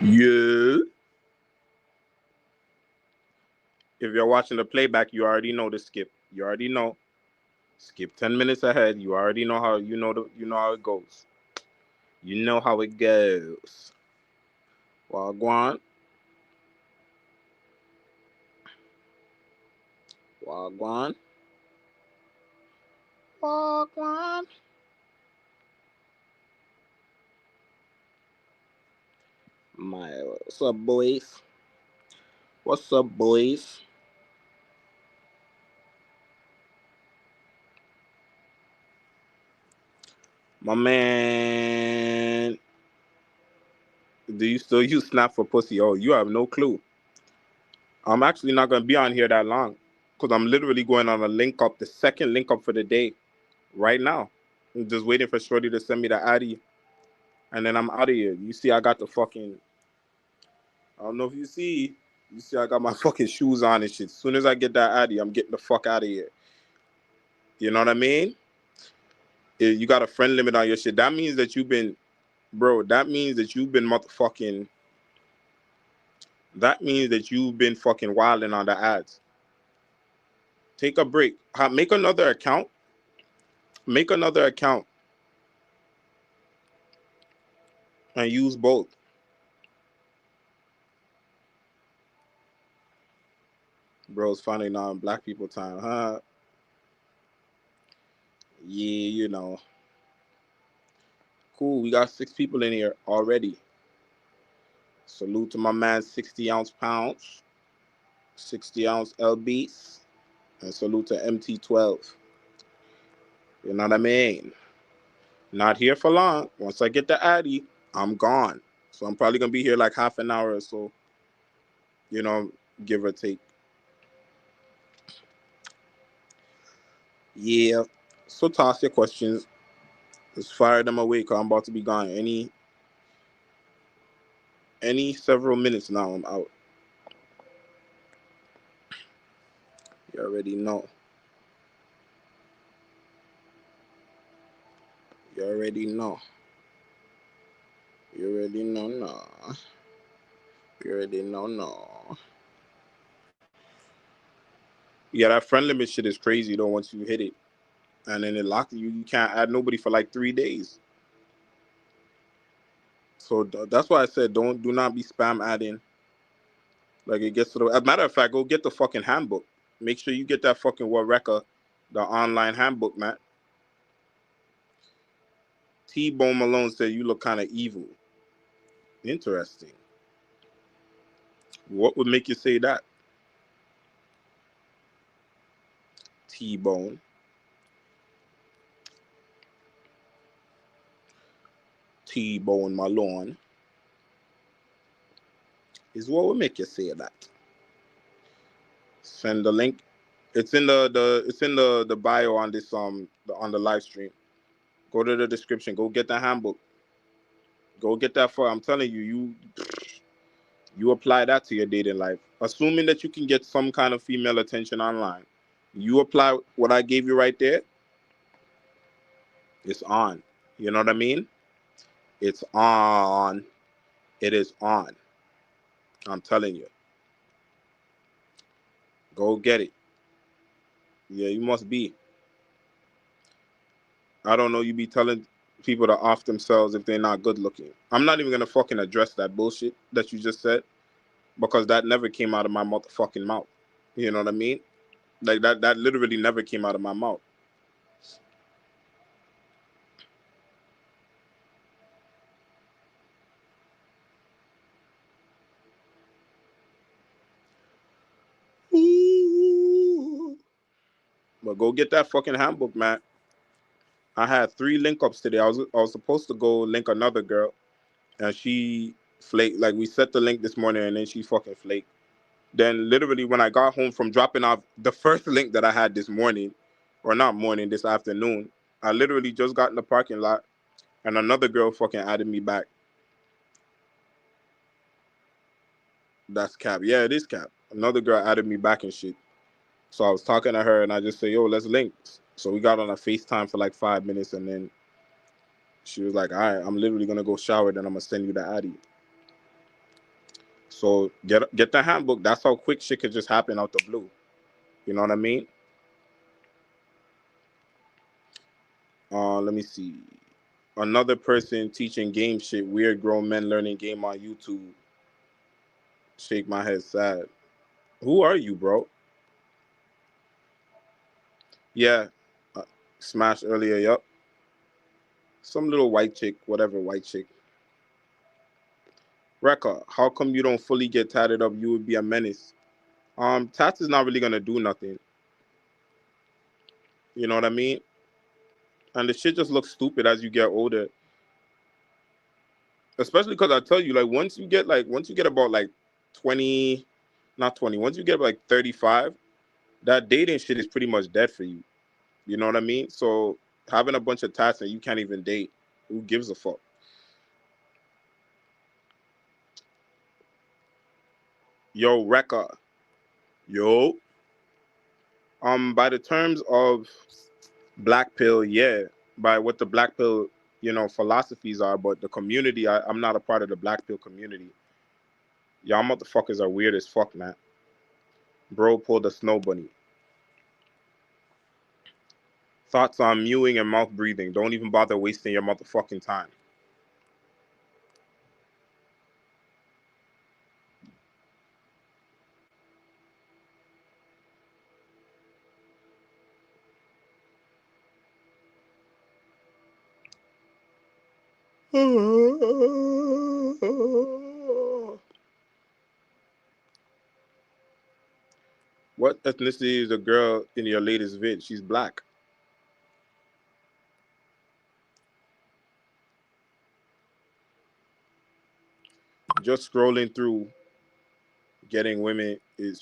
Yeah. If you're watching the playback, you already know the skip. You already know. Skip 10 minutes ahead. You already know how you know how it goes. You know how it goes. Wagwan. Wagwan. Wagwan. My what's up, boys? What's up, boys? My man. Do you still use Snap for pussy? Oh, you have no clue. I'm actually not gonna be on here that long. Cause I'm literally going on a link up, the second link up for the day, right now. I'm just waiting for Shorty to send me the Addy, and then I'm out of here. You see, I got the fucking. I don't know if you see. You see, I got my fucking shoes on and shit. As soon as I get that Addy, I'm getting the fuck out of here. You know what I mean? You got a friend limit on your shit. That means that you've been, bro. That means that you've been motherfucking. That means that you've been fucking wilding on the ads. Take a break. Make another account. Make another account and use both. Bro, it's finally not black people time, huh? Yeah, you know. Cool. We got 6 people in here already. Salute to my man, 60 ounce pounds, 60 ounce LBs, and salute to MT12. You know what I mean? Not here for long. Once I get the Addy, I'm gone. So I'm probably gonna be here like half an hour or so. You know, give or take. Yeah. So toss your questions. Just fire them away, cause I'm about to be gone. Any several minutes now. I'm out. You already know. You already know. You already know. No. You already know. No. Yeah, that friend limit shit is crazy though. Once you hit it, and then it locks you. You can't add nobody for like 3 days. So that's why I said do not be spam adding. Like it gets to the. As a matter of fact, go get the fucking handbook. Make sure you get that fucking RECCA, the online handbook, man. T-Bone Malone said you look kind of evil. Interesting. What would make you say that? T-Bone. T-Bone Malone. Is what would make you say that? Send the link. It's in the bio on this on the live stream. Go to the description. Go get the handbook. Go get that for. I'm telling you, you apply that to your dating life. Assuming that you can get some kind of female attention online, you apply what I gave you right there. It's on. You know what I mean? It's on. It is on. I'm telling you. Go get it. Yeah, you must be. I don't know. You be telling people to off themselves if they're not good looking. I'm not even gonna fucking address that bullshit that you just said because that never came out of my motherfucking mouth. You know what I mean? Like that literally never came out of my mouth. Ooh. But go get that fucking handbook, man. I had 3 link ups today. I was supposed to go link another girl, and she flaked. Like we set the link this morning, and then she fucking flaked. Then literally when I got home from dropping off the first link that I had this morning, or not morning, this afternoon, I literally just got in the parking lot, and another girl fucking added me back. That's cap. Yeah, it is cap. Another girl added me back and shit. So I was talking to her and I just said, yo, let's link. So we got on a FaceTime for like 5 minutes and then she was like, all right, I'm literally gonna go shower, then I'm gonna send you the Addy. So get the handbook. That's how quick shit could just happen out the blue. You know what I mean? Let me see. Another person teaching game shit. Weird grown men learning game on YouTube. Shake my head sad. Who are you, bro? Yeah. Uh, Smash earlier, yup. Some little white chick, whatever white chick. RECCA, how come you don't fully get tatted up? You would be a menace. Tats is not really gonna do nothing. You know what I mean? And the shit just looks stupid as you get older. Especially because I tell you, like once you get about like 20, not 20, once you get like 35, that dating shit is pretty much dead for you. You know what I mean? So having a bunch of tats and you can't even date, who gives a fuck? Yo, RECCA. Yo. By the terms of black pill, yeah. By what the black pill, philosophies are, but the community, I'm not a part of the black pill community. Y'all motherfuckers are weird as fuck, man. Bro pulled a snow bunny. Thoughts on mewing and mouth breathing. Don't even bother wasting your motherfucking time. What ethnicity is the girl in your latest vid? She's black. Just scrolling through getting women is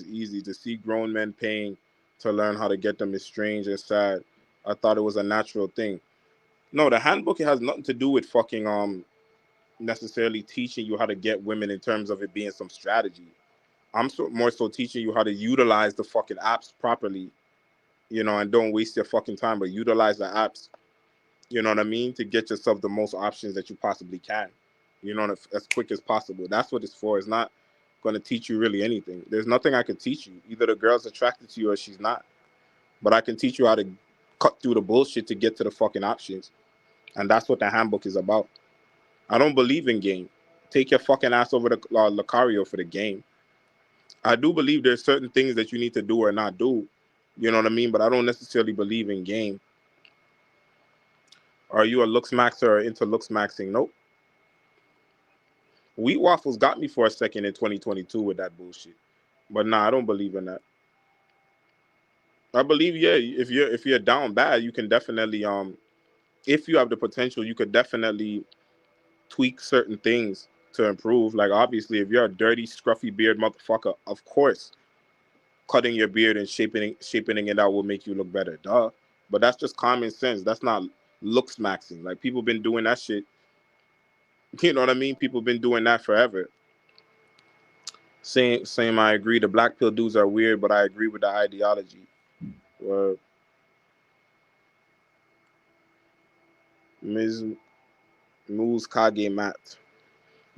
easy. To see grown men paying to learn how to get them is strange and sad. I thought it was a natural thing. No, the handbook, it has nothing to do with fucking necessarily teaching you how to get women in terms of it being some strategy. More so teaching you how to utilize the fucking apps properly, and don't waste your fucking time, but utilize the apps, you know what I mean, to get yourself the most options that you possibly can, as quick as possible. That's what it's for. It's not going to teach you really anything. There's nothing I could teach you. Either the girl's attracted to you or she's not. But I can teach you how to cut through the bullshit to get to the fucking options. And that's what the handbook is about. I don't believe in game. Take your fucking ass over to Lucario for the game. I do believe there's certain things that you need to do or not do. You know what I mean? But I don't necessarily believe in game. Are you a looks maxer or into looks maxing? Nope. Wheat waffles got me for a second in 2022 with that bullshit. But nah, I don't believe in that. I believe, yeah, if you're down bad, you can definitely if you have the potential, you could definitely tweak certain things to improve. Like obviously, if you're a dirty, scruffy beard motherfucker, of course, cutting your beard and shaping it out will make you look better. Duh. But that's just common sense. That's not looks maxing. Like people been doing that shit. You know what I mean? People been doing that forever. Same. I agree. The black pill dudes are weird, but I agree with the ideology. Uh, Ms. Moose Kage Matt.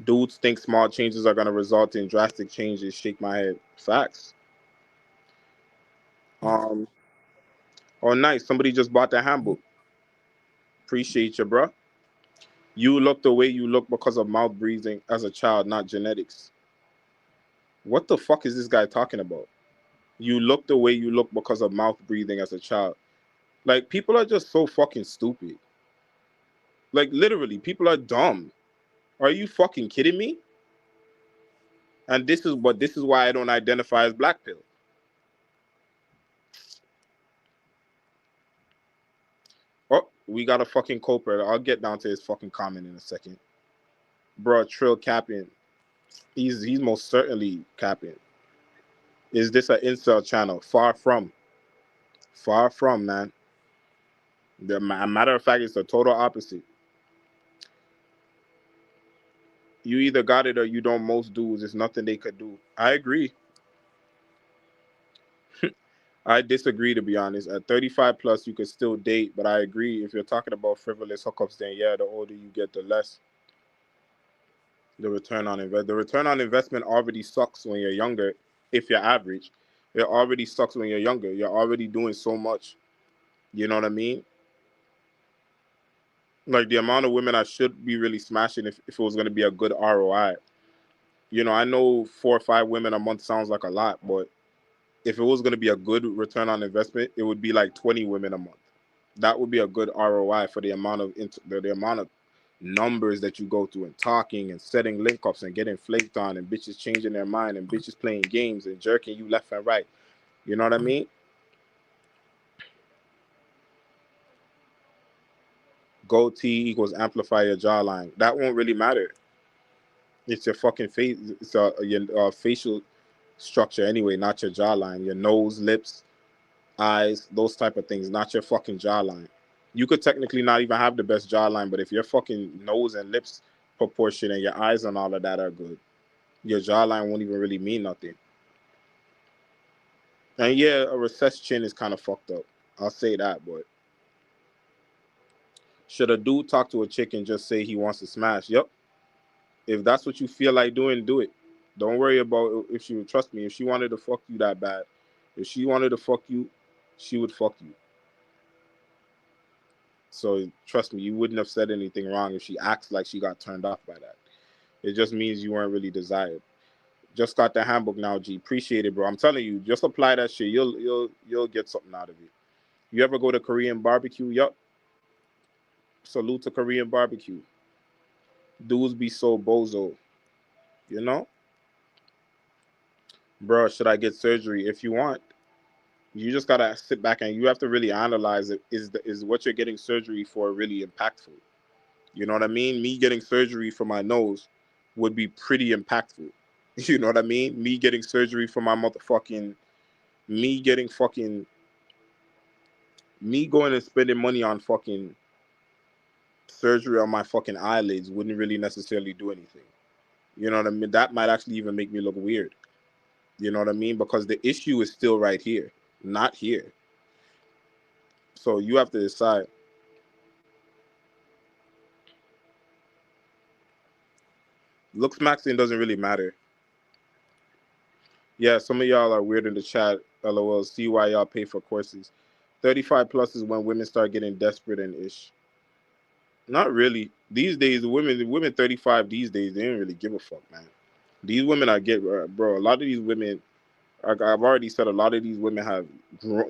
Dudes think small changes are gonna result in drastic changes. Shake my head. Facts. Um. Oh, nice. Somebody just bought the handbook. Appreciate you, bro. You look the way you look because of mouth breathing as a child, not genetics. What the fuck is this guy talking about? You look the way you look because of mouth breathing as a child. Like, people are just so fucking stupid. Like, literally, people are dumb. Are you fucking kidding me? And this is why I don't identify as black pill. Oh, we got a fucking culprit. I'll get down to his fucking comment in a second. Bro, Trill capping. He's most certainly capping. Is this an incel channel? Far from. Far from, man. The matter of fact, it's the total opposite. You either got it or you don't. Most dudes, there's nothing they could do. I agree. I disagree, to be honest. At 35 plus, you could still date, but I agree. If you're talking about frivolous hookups, then yeah, the older you get, the less. The return on investment already sucks when you're younger. If you're average, it already sucks when you're younger. You're already doing so much. You know what I mean? Like the amount of women I should be really smashing if it was going to be a good ROI. You know, I know 4 or 5 women a month sounds like a lot, but if it was going to be a good return on investment, it would be like 20 women a month. That would be a good ROI for the amount of the amount of numbers that you go through and talking and setting link ups and getting flaked on and bitches changing their mind and bitches playing games and jerking you left and right. You know what I mean? Goatee equals amplify your jawline. That won't really matter. It's your fucking face. It's your facial structure anyway, not your jawline. Your nose, lips, eyes, those type of things, not your fucking jawline. You could technically not even have the best jawline, but if your fucking nose and lips proportion and your eyes and all of that are good, your jawline won't even really mean nothing. And yeah, a recessed chin is kind of fucked up. I'll say that, but should a dude talk to a chick and just say he wants to smash? Yep. If that's what you feel like doing, do it. Don't worry about if she would trust me. If she wanted to fuck you that bad, if she wanted to fuck you, she would fuck you. So trust me, you wouldn't have said anything wrong if she acts like she got turned off by that. It just means you weren't really desired. Just got the handbook now, G. Appreciate it, bro. I'm telling you, just apply that shit. You'll get something out of it. You ever go to Korean barbecue? Yup. Salute to Korean barbecue. Dudes be so bozo, you know? Bro, should I get surgery? If you want, you just gotta sit back and you have to really analyze it. Is what you're getting surgery for really impactful? You know what I mean? Me getting surgery for my nose would be pretty impactful. You know what I mean? Me getting surgery for my motherfucking, me getting fucking, me going and spending money on fucking surgery on my fucking eyelids wouldn't really necessarily do anything. You know what I mean? That might actually even make me look weird. You know what I mean? Because the issue is still right here, not here. So you have to decide. Looks maxing doesn't really matter. Yeah, some of y'all are weird in the chat. LOL. See why y'all pay for courses. 35 plus is when women start getting desperate and ish. Not really. These days, the women 35 these days, they don't really give a fuck, man. These women are bro. A lot of these women, like I've already said, a lot of these women have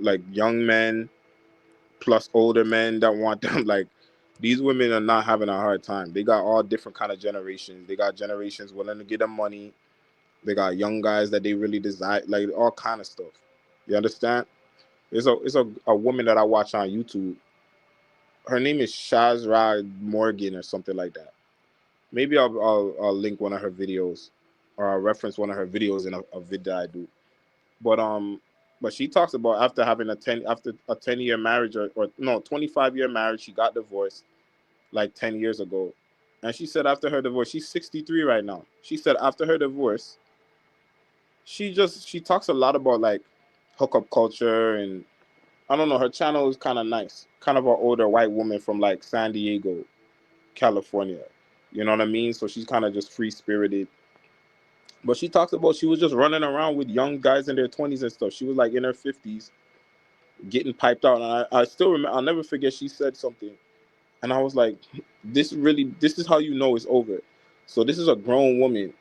like young men plus older men that want them. Like these women are not having a hard time. They got all different kind of generations. They got generations willing to give them money. They got young guys that they really desire, like all kind of stuff. You understand? It's a woman that I watch on YouTube. Her name is Shazra Morgan or something like that. Maybe I'll link one of her videos or I'll reference one of her videos in a vid that I do. But she talks about after a 10-year marriage or no 25-year marriage, she got divorced like 10 years ago. And she said after her divorce, she's 63 right now. She said after her divorce, she talks a lot about like hookup culture and I don't know, her channel is kind of nice. Kind of an older white woman from like San Diego, California. You know what I mean? So she's kind of just free spirited. But she talks about she was just running around with young guys in their 20s and stuff. She was like in her 50s getting piped out. And I still remember, I'll never forget, she said something. And I was like, this is how you know it's over. So this is a grown woman.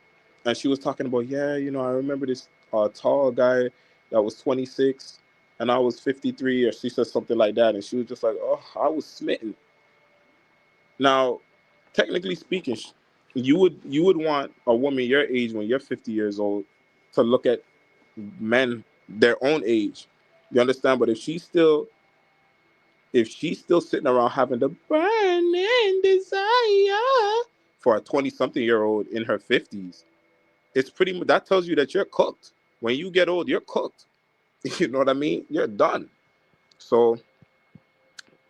And she was talking about, yeah, you know, I remember this tall guy that was 26 and I was 53, or she said something like that. And she was just like, oh, I was smitten. Now, technically speaking, you would want a woman your age when you're 50 years old to look at men their own age. You understand? But if she's still sitting around having the burning desire for a 20-something-year-old in her 50s, it's pretty much that tells you that you're cooked. When you get old, you're cooked. You know what I mean? You're done. So,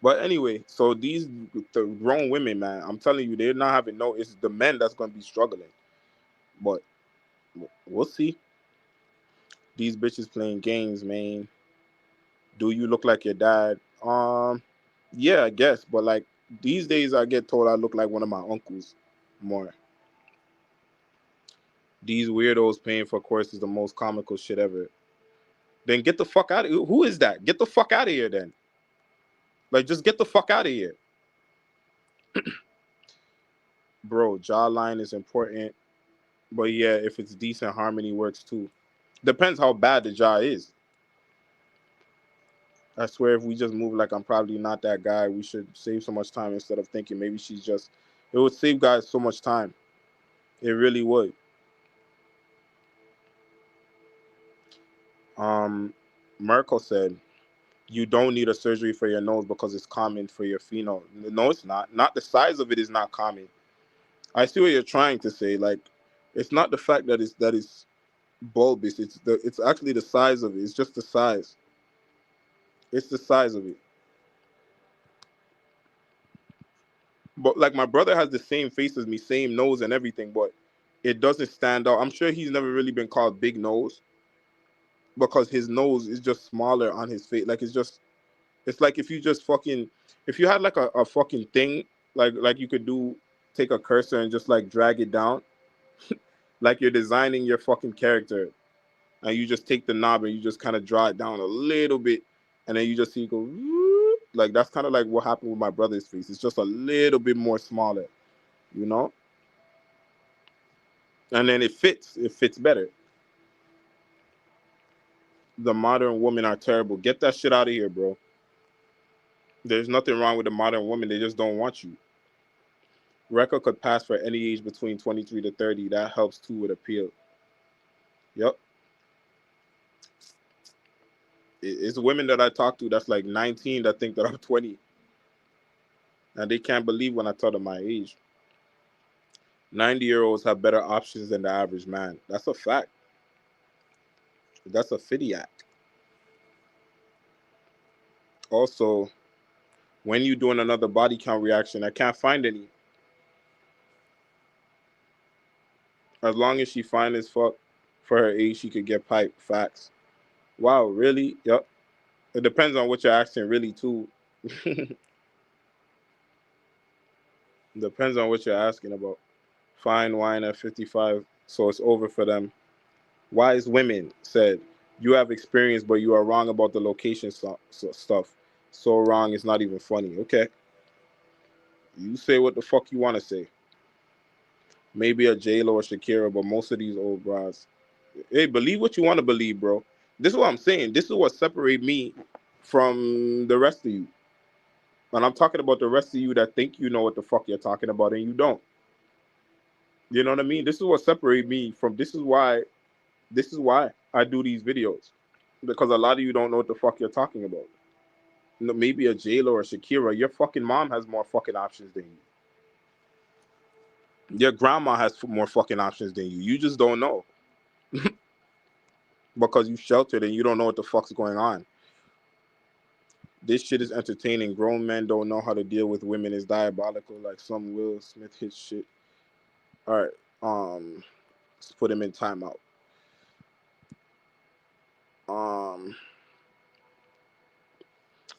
but anyway, so the grown women, man, I'm telling you, they're not having no. It's the men that's gonna be struggling. But we'll see. These bitches playing games, man. Do you look like your dad? Yeah, I guess. But like these days, I get told I look like one of my uncles more. These weirdos paying for courses the most comical shit ever. Then get the fuck out of here. Who is that? Get the fuck out of here then. Like, just get the fuck out of here. Bro, jawline is important. But yeah, if it's decent, harmony works too. Depends how bad the jaw is. I swear if we just move like I'm probably not that guy, we should save so much time instead of thinking maybe she's just... It would save guys so much time. It really would. Merkel said, you don't need a surgery for your nose because it's common for your pheno. No, it's not. Not the size of it is not common. I see what you're trying to say. Like, it's not the fact that it's bulbous. It's actually the size of it. It's just the size. It's the size of it. But like my brother has the same face as me, same nose and everything, but it doesn't stand out. I'm sure he's never really been called big nose because his nose is just smaller on his face. Like it's like if you just fucking, if you had like a fucking thing, like you could take a cursor and just like drag it down, like you're designing your fucking character, and you just take the knob and you just kind of draw it down a little bit, and then you just see it go, whoop. Like that's kind of like what happened with my brother's face. It's just a little bit more smaller, you know? And then it fits better. The modern women are terrible. Get that shit out of here, bro. There's nothing wrong with the modern women. They just don't want you. RECCA could pass for any age between 23 to 30. That helps too with appeal. Yep. It's women that I talk to that's like 19 that think that I'm 20. And they can't believe when I tell them my age. 90-year-olds have better options than the average man. That's a fact. That's a fitty act. Also, when you're doing another body count reaction, I can't find any. As long as she fine as fuck for her age, she could get piped. Facts. Wow, really? Yep. It depends on what you're asking, really, too. Depends on what you're asking about. Fine wine at 55, so it's over for them. Wise women said, you have experience, but you are wrong about the location stuff. So wrong, it's not even funny. Okay. You say what the fuck you want to say. Maybe a J-Lo or Shakira, but most of these old bras. Hey, believe what you want to believe, bro. This is what I'm saying. This is what separates me from the rest of you. And I'm talking about the rest of you that think you know what the fuck you're talking about and you don't. You know what I mean? This is what separates me from... This is why I do these videos. Because a lot of you don't know what the fuck you're talking about. Maybe a J-Lo or Shakira. Your fucking mom has more fucking options than you. Your grandma has more fucking options than you. You just don't know. Because you sheltered and you don't know what the fuck's going on. This shit is entertaining. Grown men don't know how to deal with women. Is diabolical. Like some Will Smith hit shit. All right. Let's put him in timeout.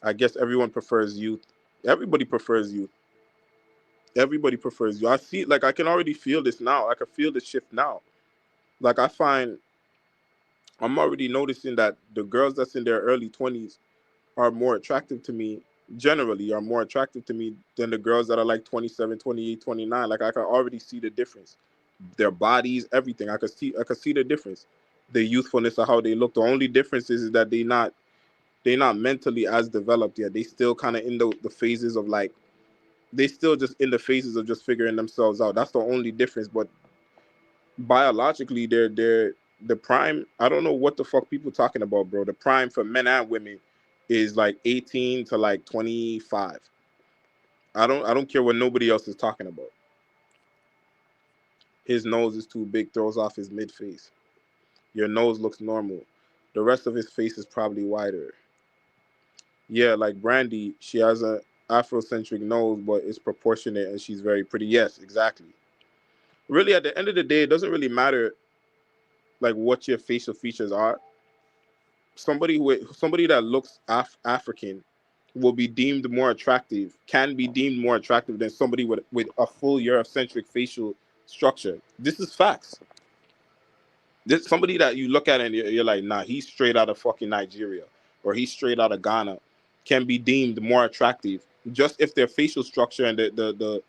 I guess everyone prefers youth. Everybody prefers youth. Everybody prefers you. I see, like, I can already feel this now. I can feel the shift now. Like, I'm already noticing that the girls that's in their early 20s are more attractive to me, generally, are more attractive to me than the girls that are like 27, 28, 29. Like, I can already see the difference. Their bodies, everything. I could see the difference. The youthfulness of how they look. The only difference is that they're not mentally as developed yet. They still kind of in the phases of like, they still just in the phases of just figuring themselves out. That's the only difference. But biologically, they're the prime. I don't know what the fuck people talking about, bro. The prime for men and women is like 18 to like 25. I don't care what nobody else is talking about. His nose is too big, throws off his mid face. Your nose looks normal. The rest of his face is probably wider. Yeah, like Brandy, she has a Afrocentric nose, but it's proportionate and she's very pretty. Yes, exactly. Really, at the end of the day, it doesn't really matter like what your facial features are. Somebody that looks African will be deemed more attractive, can be deemed more attractive than somebody with a full Eurocentric facial structure. This is facts. This somebody that you look at and you're like, nah, he's straight out of fucking Nigeria or he's straight out of Ghana, can be deemed more attractive just if their facial structure and the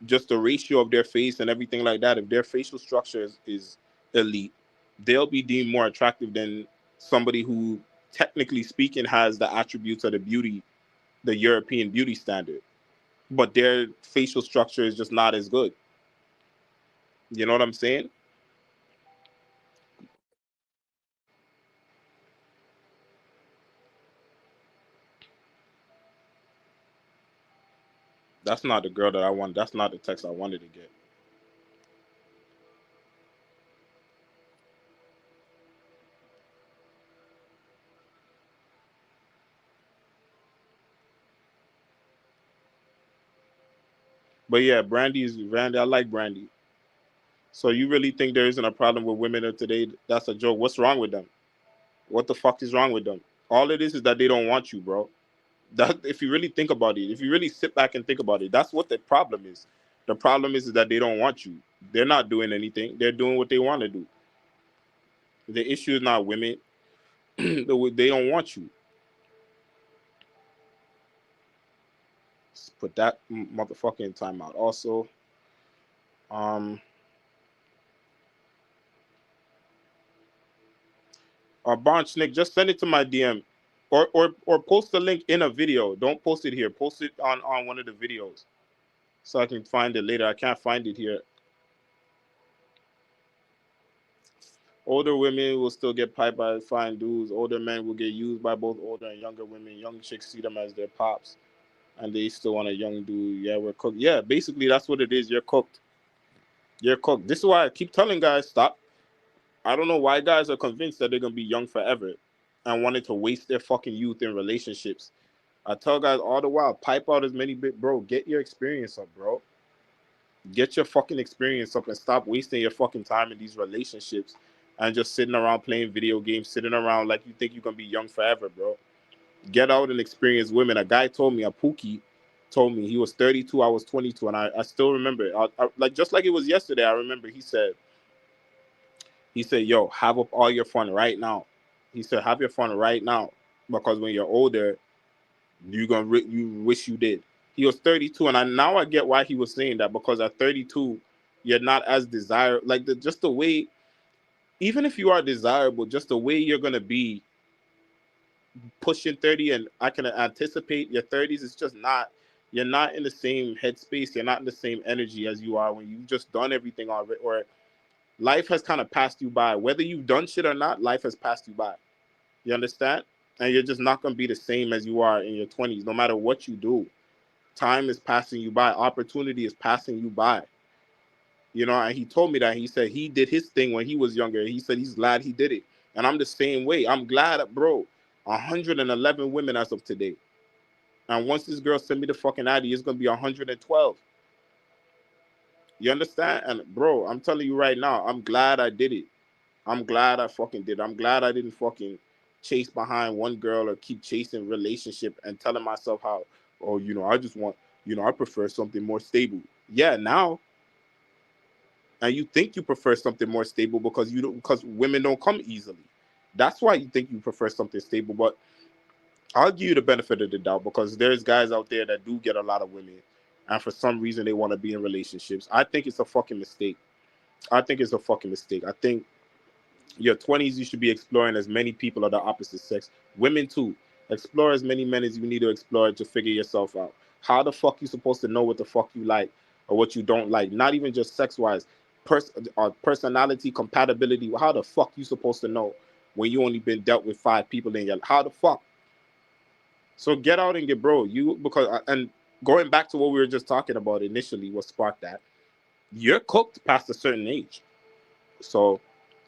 just the ratio of their face and everything like that. If their facial structure is elite, they'll be deemed more attractive than somebody who, technically speaking, has the attributes of the beauty, the European beauty standard, but their facial structure is just not as good. You know what I'm saying? That's not the girl that I want. That's not the text I wanted to get. But yeah, Brandy. I like Brandy. So you really think there isn't a problem with women of today? That's a joke. What's wrong with them? What the fuck is wrong with them? All it is that they don't want you, bro. That if you really think about it, if you really sit back and think about it, that's what the problem is. The problem is that they don't want you. They're not doing anything. They're doing what they want to do. The issue is not women. They don't want you. Let's put that motherfucking timeout. Also, um, Bonch Nick, just send it to my DM, or post the link in a video. Don't post it here. Post it on one of the videos so I can find it later. I can't find it here. Older women will still get piped by fine dudes. Older men will get used by both older and younger women. Young chicks see them as their pops, and they still want a young dude. Yeah, we're cooked. Yeah, basically that's what it is. You're cooked. You're cooked. This is why I keep telling guys, stop. I don't know why guys are convinced that they're gonna be young forever and wanted to waste their fucking youth in relationships. I tell guys all the while, pipe out as many bit, bro. Get your experience up, bro. Get your fucking experience up and stop wasting your fucking time in these relationships and just sitting around playing video games, sitting around like you think you're gonna be young forever, bro. Get out and experience women. A guy told me, a Pookie told me, he was 32, I was 22, and I still remember it. Like just like it was yesterday. I remember he said, yo, have up all your fun right now. He said, have your fun right now because when you're older, you wish you did. He was 32, and now I get why he was saying that, because at 32, you're not as desirable. Like just the way, even if you are desirable, just the way you're gonna be pushing 30, and I can anticipate your 30s. It's just not. You're not in the same headspace. You're not in the same energy as you are when you've just done everything already, or life has kind of passed you by. Whether you've done shit or not, life has passed you by. You understand? And you're just not gonna be the same as you are in your 20s, no matter what you do. Time is passing you by. Opportunity is passing you by. You know, and he told me that. He said he did his thing when he was younger. He said he's glad he did it. And I'm the same way. I'm glad, bro. 111 women as of today. And once this girl send me the fucking ID, it's going to be 112. You understand? And, bro, I'm telling you right now, I'm glad I did it. I'm glad I fucking did. I'm glad I didn't fucking chase behind one girl or keep chasing relationship and telling myself how, oh, I just want, I prefer something more stable. Yeah, now, and you think you prefer something more stable because because women don't come easily. That's why you think you prefer something stable. But I'll give you the benefit of the doubt because there's guys out there that do get a lot of women, and for some reason they want to be in relationships. I think it's a fucking mistake. I think it's a fucking mistake. I think your 20s, you should be exploring as many people of the opposite sex. Women too. Explore as many men as you need to explore to figure yourself out. How the fuck you supposed to know what the fuck you like or what you don't like? Not even just sex wise, personality compatibility. How the fuck you supposed to know when you only been dealt with 5 people in your life? How the fuck? So get out and get bro. And going back to what we were just talking about initially, what sparked that? You're cooked past a certain age. So,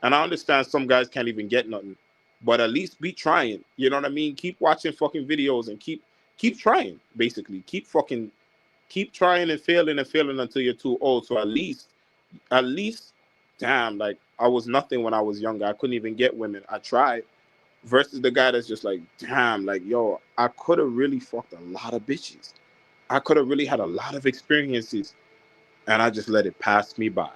and I understand some guys can't even get nothing, but at least be trying. You know what I mean? Keep watching fucking videos and keep trying. Basically, keep trying and failing until you're too old. So at least, damn, like I was nothing when I was younger. I couldn't even get women. I tried. Versus the guy that's just like, damn, like yo, I could have really fucked a lot of bitches. I could have really had a lot of experiences, and I just let it pass me by.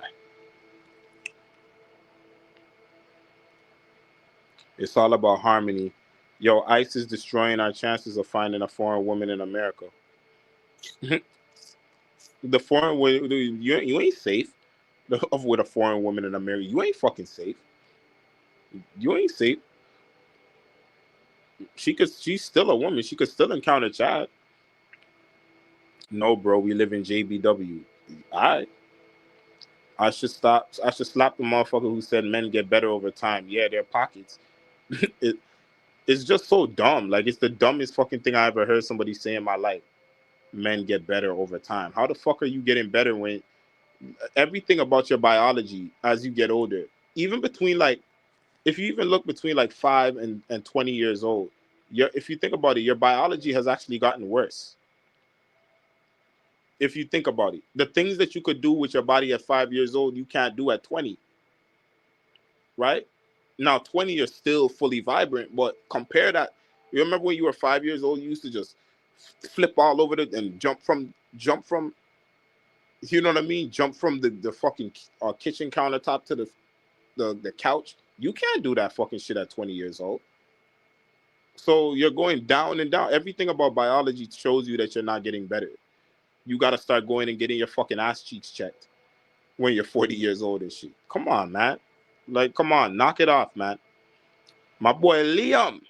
It's all about harmony. Yo, ICE is destroying our chances of finding a foreign woman in America. The foreign woman, you ain't safe with a foreign woman in America. You ain't fucking safe. You ain't safe. She's still a woman. She could still encounter Chad. No, bro, we live in JBW. I should stop. I should slap the motherfucker who said men get better over time. Yeah, their pockets. it, it's just so dumb. Like, it's the dumbest fucking thing I ever heard somebody say in my life. Men get better over time. How the fuck are you getting better when everything about your biology as you get older, even between like, if you even look between like 5 and 20 years old, if you think about it, your biology has actually gotten worse. If you think about it, the things that you could do with your body at 5 years old, you can't do at 20, right? Now, 20, you're still fully vibrant, but compare that. You remember when you were 5 years old, you used to just flip all over it and jump from, you know what I mean? Jump from the fucking kitchen countertop to the couch. You can't do that fucking shit at 20 years old. So you're going down and down. Everything about biology shows you that you're not getting better. You got to start going and getting your fucking ass cheeks checked when you're 40 years old and shit. Come on, man. Like, come on, knock it off, man. My boy Liam.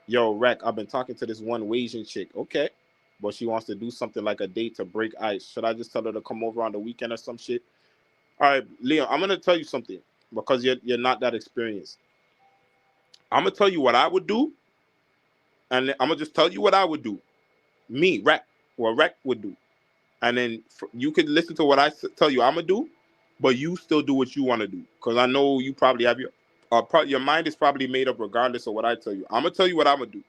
Yo, Rec, I've been talking to this one Asian chick. Okay. But she wants to do something like a date to break ice. Should I just tell her to come over on the weekend or some shit? All right, Liam, I'm going to tell you something because you're not that experienced. I'm going to tell you what I would do, and I'm going to just tell you what I would do. Me, Rec, what Rec would do. And then you could listen to what I tell you I'm going to do, but you still do what you want to do. Because I know you probably have your mind is probably made up regardless of what I tell you. I'm going to tell you what I'm going to do.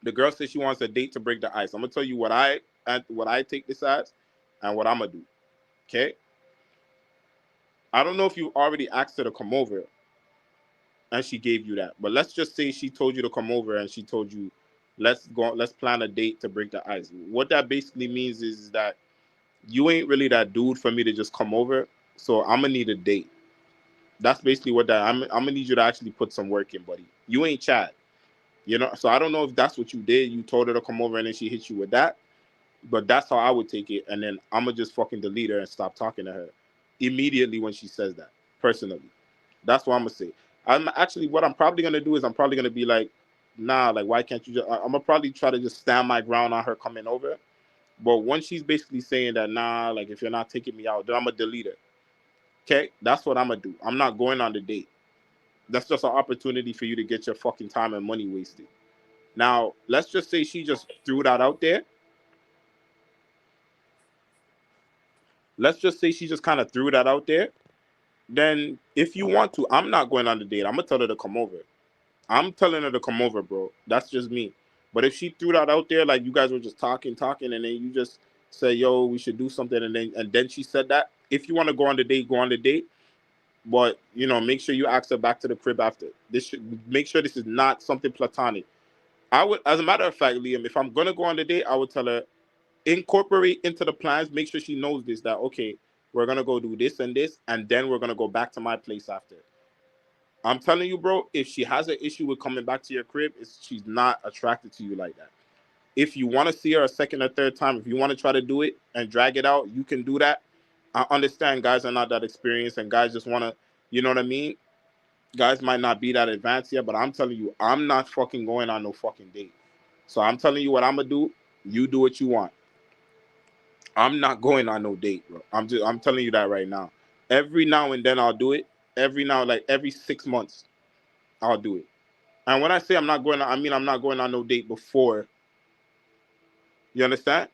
The girl says she wants a date to break the ice. I'm going to tell you what I take this as and what I'm going to do. Okay? I don't know if you already asked her to come over and she gave you that. But let's just say she told you to come over and she told you, let's plan a date to break the ice. What that basically means is that you ain't really that dude for me to just come over. So I'm gonna need a date. That's basically what that I'm gonna need you to actually put some work in, buddy. You ain't Chad. You know, so I don't know if that's what you did. You told her to come over and then she hit you with that. But that's how I would take it. And then I'm gonna just fucking delete her and stop talking to her immediately when she says that. Personally. That's what I'm gonna say. What I'm probably gonna do is I'm probably gonna be like, nah, like why can't you just I'm gonna probably try to just stand my ground on her coming over. But once she's basically saying that, nah, like if you're not taking me out, then I'm gonna delete her. Okay? That's what I'm gonna do. I'm not going on the date. That's just an opportunity for you to get your fucking time and money wasted. Now, let's just say she just threw that out there. Let's just say she just kind of threw that out there. Then if you want to, I'm not going on the date. I'm gonna tell her to come over. I'm telling her to come over, bro. That's just me. But if she threw that out there, like you guys were just talking, and then you just say, "Yo, we should do something," and then she said that. If you want to go on the date, go on the date. But make sure you ask her back to the crib after. This should make sure this is not something platonic. I would, as a matter of fact, Liam, if I'm gonna go on the date, I would tell her incorporate into the plans. Make sure she knows this. That okay, we're gonna go do this and this, and then we're gonna go back to my place after. I'm telling you, bro, if she has an issue with coming back to your crib, she's not attracted to you like that. If you want to see her a second or third time, if you want to try to do it and drag it out, you can do that. I understand guys are not that experienced and guys just want to, you know what I mean? Guys might not be that advanced yet, but I'm telling you, I'm not fucking going on no fucking date. So I'm telling you what I'm going to do. You do what you want. I'm not going on no date, bro. I'm telling you that right now. Every now and then I'll do it. Like every 6 months, I'll do it. And when I say I'm not going on, I mean I'm not going on no date before. You understand?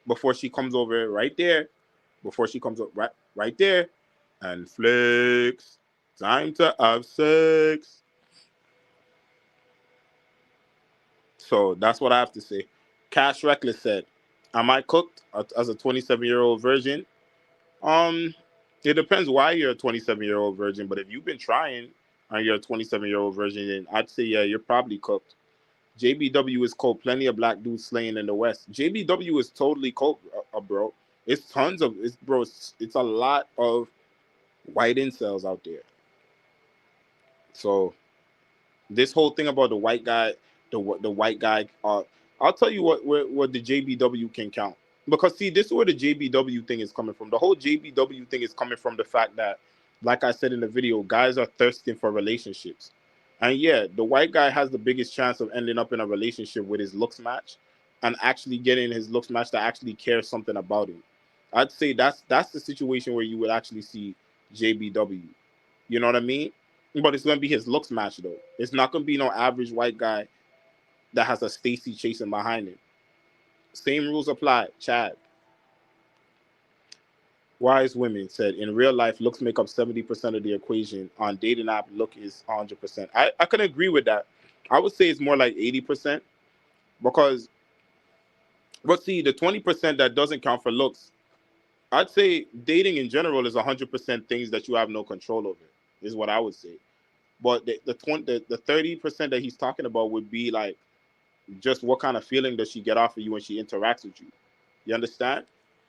Before she comes over right there. Before she comes up right there. And flex. Time to have sex. So that's what I have to say. Cash Reckless said, am I cooked as a 27-year-old virgin? Um, it depends why you're a 27-year-old virgin, but if you've been trying and you're a 27-year-old virgin, then I'd say, yeah, you're probably cooked. JBW is cold. Plenty of black dudes slaying in the West. JBW is totally cold, bro. It's tons of it's bro. It's a lot of white incels out there. So this whole thing about the white guy, the white guy, I'll tell you what the JBW can count. Because see, this is where the JBW thing is coming from. The whole JBW thing is coming from the fact that, like I said in the video, guys are thirsting for relationships. And yeah, the white guy has the biggest chance of ending up in a relationship with his looks match and actually getting his looks match that actually cares something about him. I'd say that's the situation where you would actually see JBW. You know what I mean? But it's gonna be his looks match though. It's not gonna be no average white guy that has a Stacy chasing behind him. Same rules apply. Chad. Wise women said in real life, looks make up 70% of the equation. On dating app, look is 100%. I can agree with that. I would say it's more like 80% because, but see, the 20% that doesn't count for looks, I'd say dating in general is 100% things that you have no control over, is what I would say. But the 30% that he's talking about would be like just what kind of feeling does she get off of you when she interacts with you. You understand?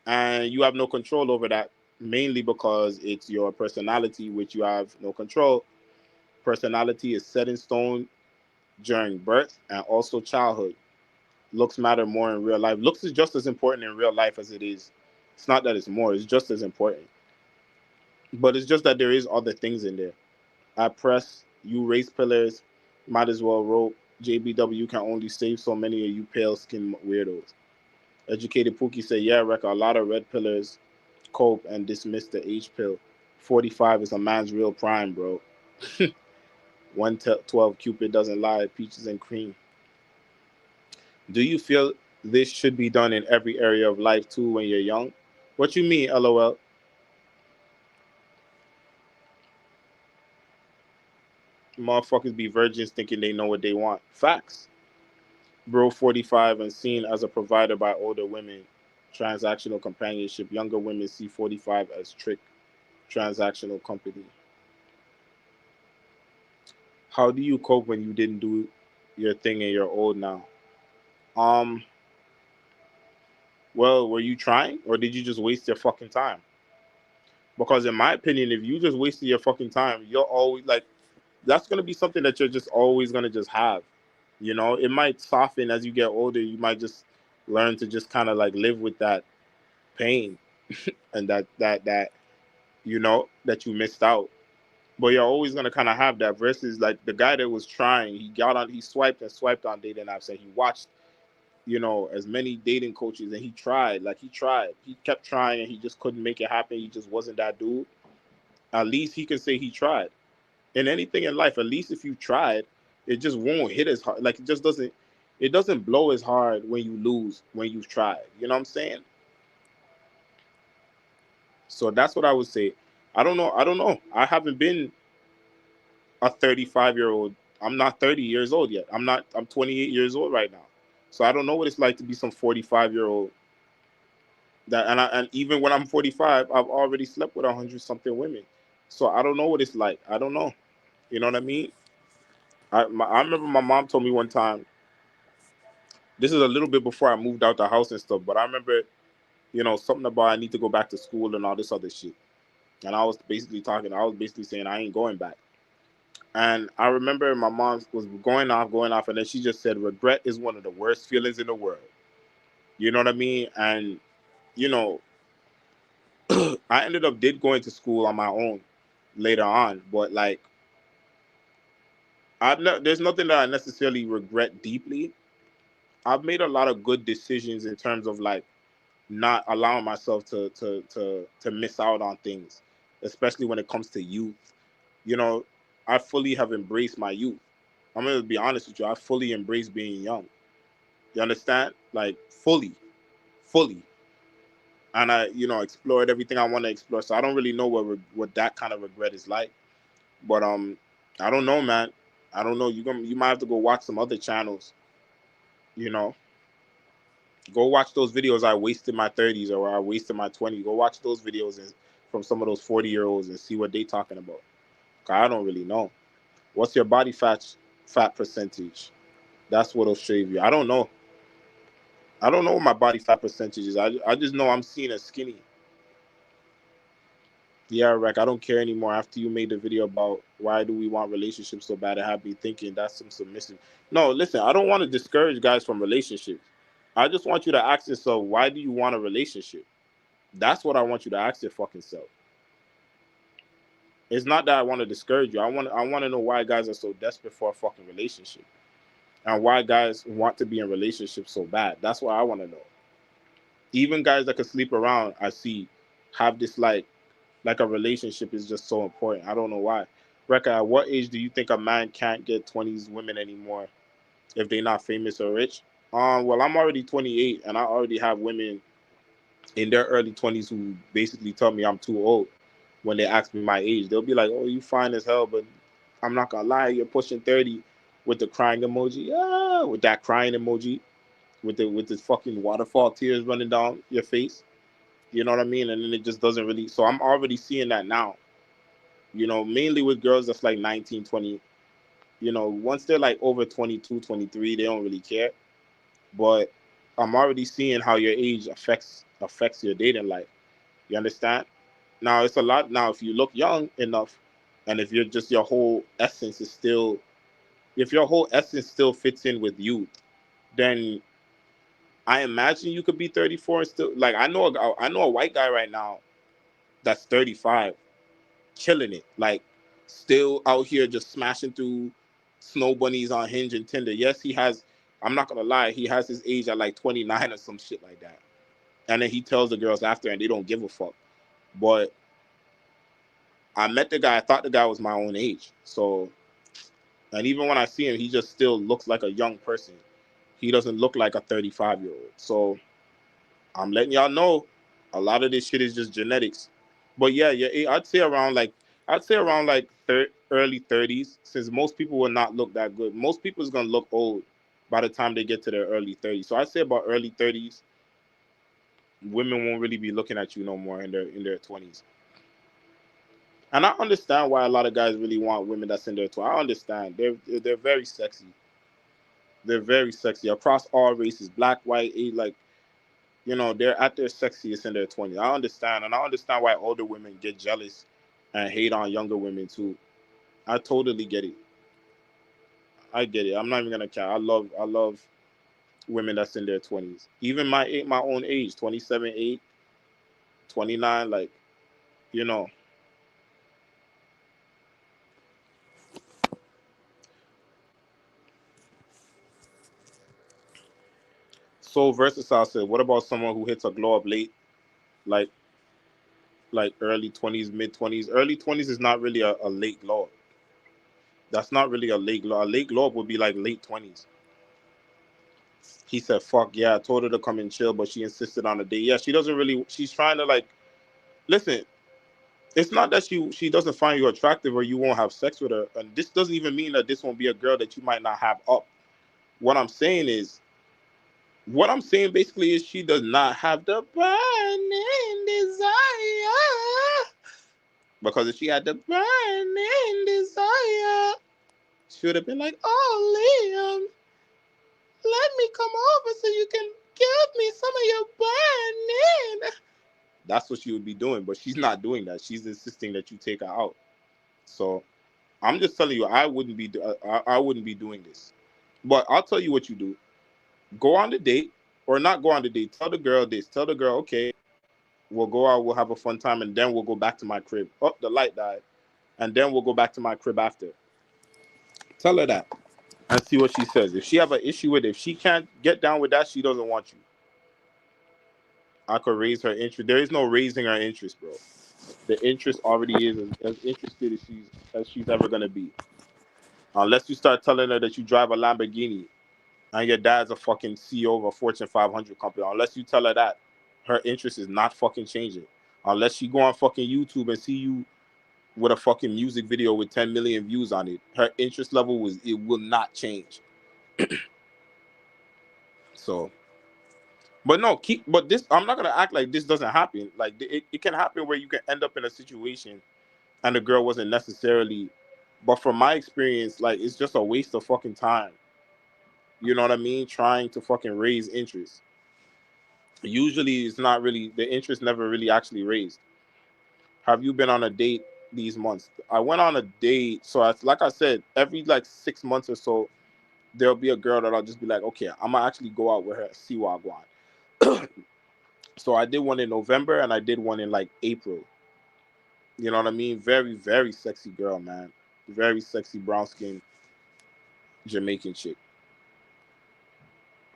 And you have no control over that, mainly because it's your personality, which you have no control. Personality is set in stone during birth and also childhood. Looks matter more in real life. Looks is just as important in real life as it is. It's not that it's more, it's just as important. But it's just that there is other things in there. I press, you race pillars, might as well rope. JBW can only save so many of you pale skin weirdos. Educated Pookie said, yeah, Recca, a lot of red pillars cope and dismiss the H pill. 45 is a man's real prime, bro. 112 Cupid doesn't lie, peaches and cream. Do you feel this should be done in every area of life too when you're young? What you mean, LOL? Motherfuckers be virgins thinking they know what they want. Facts. Bro 45 and seen as a provider by older women. Transactional companionship. Younger women see 45 as trick. Transactional company. How do you cope when you didn't do your thing and you're old now? Um, well, were you trying or did you just waste your fucking time? Because in my opinion, if you just wasted your fucking time, you're always like that's gonna be something that you're just always gonna just have. You know, it might soften as you get older. You might just learn to just kind of like live with that pain and that you know that you missed out. But you're always gonna kind of have that. Versus like the guy that was trying, he swiped and swiped on dating apps, and he watched as many dating coaches, and he kept trying, and he just couldn't make it happen. He just wasn't that dude. At least he can say he tried. In anything in life, at least if you tried, it just won't hit as hard. Like it doesn't blow as hard when you lose when you've tried. You know what I'm saying? So that's what I would say. I don't know. I haven't been a 35-year-old. I'm not 30 years old yet. I'm 28 years old right now. So I don't know what it's like to be some 45-year-old. And even when I'm 45, I've already slept with 100 something women. So I don't know what it's like. I don't know. You know what I mean? I remember my mom told me one time. This is a little bit before I moved out the house and stuff, but I remember, something about I need to go back to school and all this other shit. And I was basically saying I ain't going back. And I remember my mom was going off, and then she just said, regret is one of the worst feelings in the world. You know what I mean? And, you know, I ended up going to school on my own later on, but like, there's nothing that I necessarily regret deeply. I've made a lot of good decisions in terms of like not allowing myself to miss out on things, especially when it comes to youth. You know, I fully have embraced my youth. I'm gonna be honest with you. I fully embrace being young. You understand? Like fully, and I, explored everything I want to explore. So I don't really know what that kind of regret is like. But I don't know, man. I don't know. You might have to go watch some other channels. You know, go watch those videos. I wasted my 30s or I wasted my 20s. Go watch those videos from some of those 40-year-olds and see what they talking about. 'Cause I don't really know. What's your body fat percentage? That's what'll shave you. I don't know. I don't know what my body fat percentage is. I just know I'm seen as skinny. Yeah, Rec, I don't care anymore. After you made the video about why do we want relationships so bad, it had me thinking that's some submissive. No, listen, I don't want to discourage guys from relationships. I just want you to ask yourself, why do you want a relationship? That's what I want you to ask your fucking self. It's not that I want to discourage you. I want to know why guys are so desperate for a fucking relationship. And why guys want to be in relationships so bad. That's what I want to know. Even guys that can sleep around, I see, have this like a relationship is just so important. I don't know why. Recca, at what age do you think a man can't get 20s women anymore if they're not famous or rich? Well, I'm already 28 and I already have women in their early 20s who basically tell me I'm too old when they ask me my age. They'll be like, "Oh, you fine as hell, but I'm not gonna lie, you're pushing 30 with the crying emoji. Yeah, with that crying emoji, with the fucking waterfall tears running down your face. You know what I mean? And then it just doesn't really. So I'm already seeing that now. Mainly with girls that's like 19, 20. Once they're like over 22, 23, they don't really care. But I'm already seeing how your age affects your dating life. You understand? Now it's a lot. Now if you look young enough, and if you're just your whole essence is still, if your whole essence still fits in with you, then I imagine you could be 34 and still like I know a white guy right now that's 35, killing it, like still out here just smashing through snow bunnies on Hinge and Tinder. Yes, he has. I'm not gonna lie, he has his age at like 29 or some shit like that, and then he tells the girls after, and they don't give a fuck. But I met the guy. I thought the guy was my own age. So, and even when I see him, he just still looks like a young person. He doesn't look like a 35-year-old. So I'm letting y'all know, a lot of this shit is just genetics. But yeah, yeah, I'd say around like early 30s, since most people will not look that good. Most people is gonna look old by the time they get to their early 30s. So I'd say about early 30s, women won't really be looking at you no more in their 20s. And I understand why a lot of guys really want women that's in their 20s. I understand. They're very sexy. They're very sexy across all races, black, white, age, like they're at their sexiest in their 20s. I understand, and I understand why older women get jealous and hate on younger women too. I totally get it. I get it. I'm not even gonna care. I love women that's in their 20s. Even my own age, 27, 8, 29, like, you know. So versatile said, what about someone who hits a glow up late, like early 20s, mid 20s? Early 20s is not really a late glow up. That's not really a late glow. A late glow up would be like late 20s. He said, "Fuck yeah." I told her to come and chill, but she insisted on a date. Yeah, she doesn't really. She's trying to like listen. It's not that she doesn't find you attractive or you won't have sex with her. And this doesn't even mean that this won't be a girl that you might not have up. What I'm saying is, what I'm saying basically is she does not have the burning desire. Because if she had the burning desire, she would have been like, "Oh, Liam, let me come over so you can give me some of your burning." That's what she would be doing, but she's not doing that. She's insisting that you take her out. So I'm just telling you, I wouldn't be doing this. But I'll tell you what you do: go on the date, or not go on the date. Tell the girl this. Tell the girl, okay, we'll go out, we'll have a fun time, and then we'll go back to my crib. Oh, the light died, and then we'll go back to my crib after. Tell her that and see what she says. If she have an issue with it, if she can't get down with that, she doesn't want you. I could raise her interest. There is no raising her interest, bro. The interest already is as interested as she's ever gonna be. Unless you start telling her that you drive a Lamborghini and your dad's a fucking CEO of a Fortune 500 company. Unless you tell her that, her interest is not fucking changing. Unless she go on fucking YouTube and see you with a fucking music video with 10 million views on it, her interest level will not change. So, but no, but this, I'm not gonna act like this doesn't happen. Like it can happen where you can end up in a situation and the girl wasn't necessarily. But from my experience, like it's just a waste of fucking time. You know what I mean? Trying to fucking raise interest. Usually, it's not really the interest never really actually raised. Have you been on a date these months? I went on a date. So like I said, every like 6 months or so, there'll be a girl that I'll just be like, okay, I'm gonna actually go out with her, see what I want. So I did one in November and I did one in like April. You know what I mean? Very, very sexy girl, man. Very sexy brown skin Jamaican chick.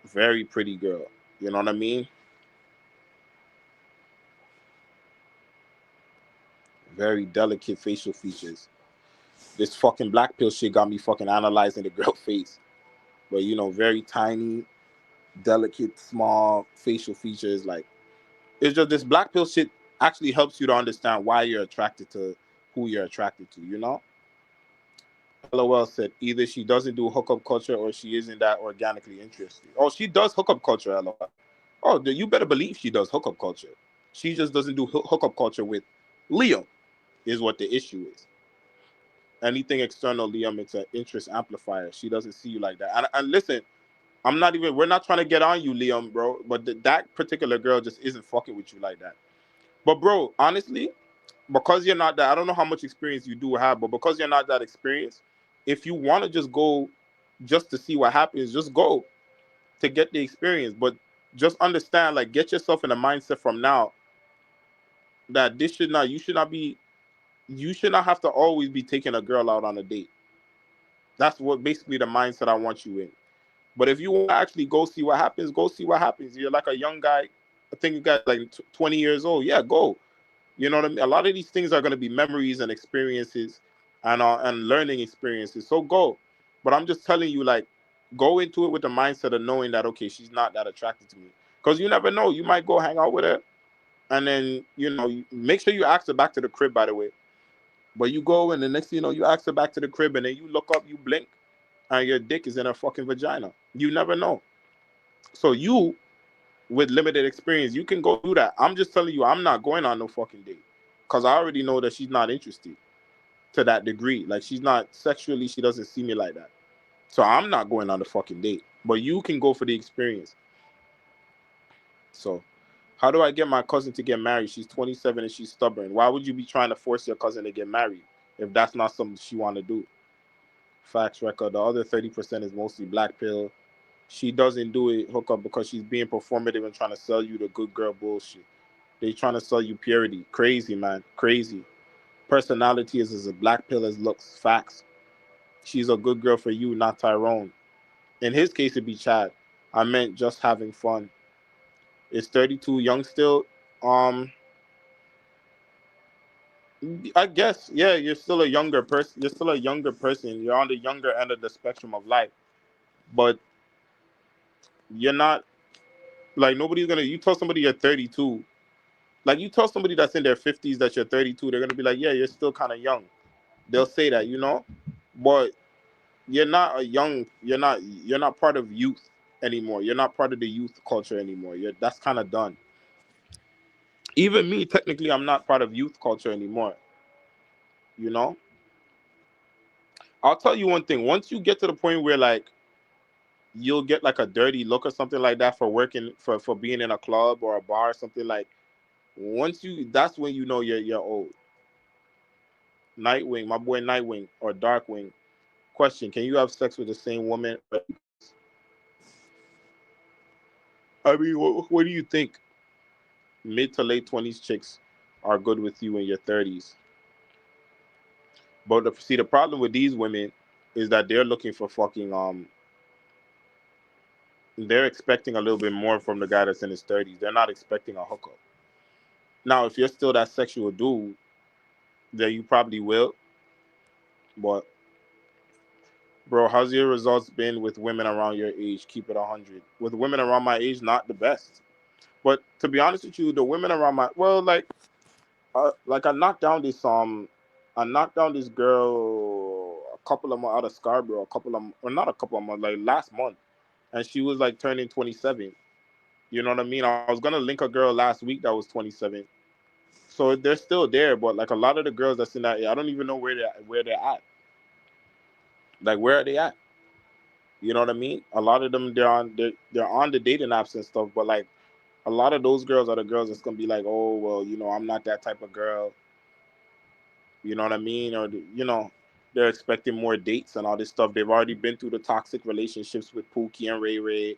Very pretty girl. You know what I mean? Very delicate facial features. This fucking black pill shit got me fucking analyzing the girl face. But very tiny, delicate, small facial features. Like, it's just this black pill shit actually helps you to understand why you're attracted to who you're attracted to. LOL said either she doesn't do hookup culture or she isn't that organically interested. Oh, she does hookup culture, LOL. Oh, you better believe she does hookup culture. She just doesn't do hookup culture with Liam, is what the issue is. Anything external, Liam, it's an interest amplifier. She doesn't see you like that. And listen, we're not trying to get on you, Liam, bro. But that particular girl just isn't fucking with you like that. But, bro, honestly, because you're not that, I don't know how much experience you do have, but because you're not that experienced, if you want to just go just to see what happens, just go to get the experience. But just understand, like, get yourself in a mindset from now that you should not have to always be taking a girl out on a date. That's what basically the mindset I want you in. But if you want to actually go see what happens, go see what happens. You're like a young guy. I think you got like 20 years old. Yeah, go. You know what I mean? A lot of these things are going to be memories and experiences and learning experiences. So go. But I'm just telling you, like, go into it with the mindset of knowing that, okay, she's not that attracted to me. Because you never know. You might go hang out with her. And then, make sure you ask her back to the crib, by the way. But you go and the next thing you know, you ask her back to the crib and then you look up, you blink, and your dick is in her fucking vagina. You never know. So you, with limited experience, you can go do that. I'm just telling you, I'm not going on no fucking date. Because I already know that she's not interested to that degree. Like, she's not sexually, she doesn't see me like that. So I'm not going on the fucking date. But you can go for the experience. So, how do I get my cousin to get married? She's 27 and she's stubborn. Why would you be trying to force your cousin to get married if that's not something she want to do? Facts record. The other 30% is mostly black pill. She doesn't do it hookup because she's being performative and trying to sell you the good girl bullshit. They trying to sell you purity. Crazy, man. Crazy. Personality is as a black pill as looks. Facts. She's a good girl for you, not Tyrone. In his case, it'd be Chad. I meant just having fun. Is 32 young still? Um, I guess, yeah, you're still a younger person. You're still a younger person. You're on the younger end of the spectrum of life. But you're not, like, nobody's gonna, you tell somebody you're 32. Like, you tell somebody that's in their 50s that you're 32, they're gonna be like, yeah, you're still kind of young. They'll say that. But you're not you're not part of youth anymore. You're not part of the youth culture anymore. That's kind of done. Even me, technically, I'm not part of youth culture anymore. You know, I'll tell you one thing. Once you get to the point where, like, you'll get like a dirty look or something like that for working for being in a club or a bar or something, like, that's when you know you're old. Nightwing, my boy Nightwing or Darkwing. Question: can you have sex with the same woman? I mean, what do you think? Mid to late 20s chicks are good with you in your 30s. But see, the problem with these women is that they're looking for fucking they're expecting a little bit more from the guy that's in his 30s. They're not expecting a hookup. Now, if you're still that sexual dude, then you probably will. But, bro, how's your results been with women around your age? Keep it 100. With women around my age, not the best. But to be honest with you, the women around like I knocked down this girl a couple of months out of Scarborough, or not a couple of months, like last month, and she was like turning 27. You know what I mean? I was gonna link a girl last week that was 27. So they're still there, but like a lot of the girls that's in that, I don't even know where they're at. Like, where are they at? You know what I mean? A lot of them they're on the dating apps and stuff, but like a lot of those girls are the girls that's gonna be like, oh well, I'm not that type of girl. You know what I mean? Or, they're expecting more dates and all this stuff. They've already been through the toxic relationships with Pookie and Ray Ray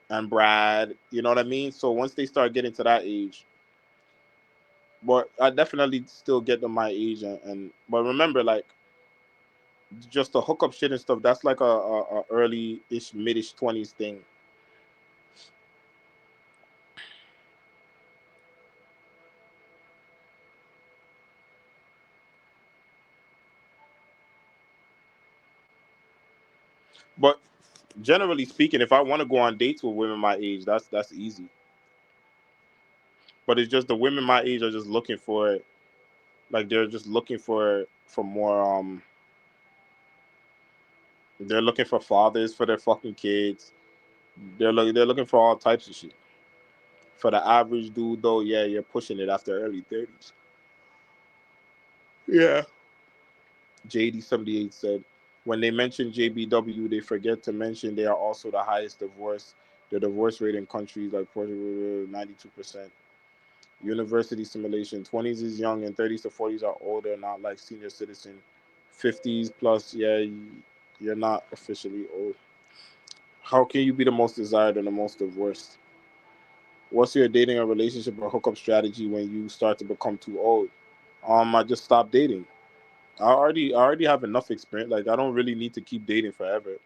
and Brad. You know what I mean? So once they start getting to that age, but I definitely still get them my age. But remember, like, just the hookup shit and stuff, that's like a early-ish, mid-ish 20s thing. But generally speaking, if I want to go on dates with women my age, that's easy. But it's just the women my age are just looking for, like, they're just looking for more. They're looking for fathers for their fucking kids. They're looking for all types of shit. For the average dude, though, yeah, you're pushing it after early 30s. Yeah. JD78 said, when they mention JBW, they forget to mention they are also the highest divorce. The divorce rate in countries like Portugal, 92%. University simulation, 20s is young and 30s to 40s are older, not like senior citizen. 50s plus, yeah, you're not officially old. How can you be the most desired and the most divorced? What's your dating or relationship or hookup strategy when you start to become too old? I just stopped dating. I already have enough experience. Like, I don't really need to keep dating forever.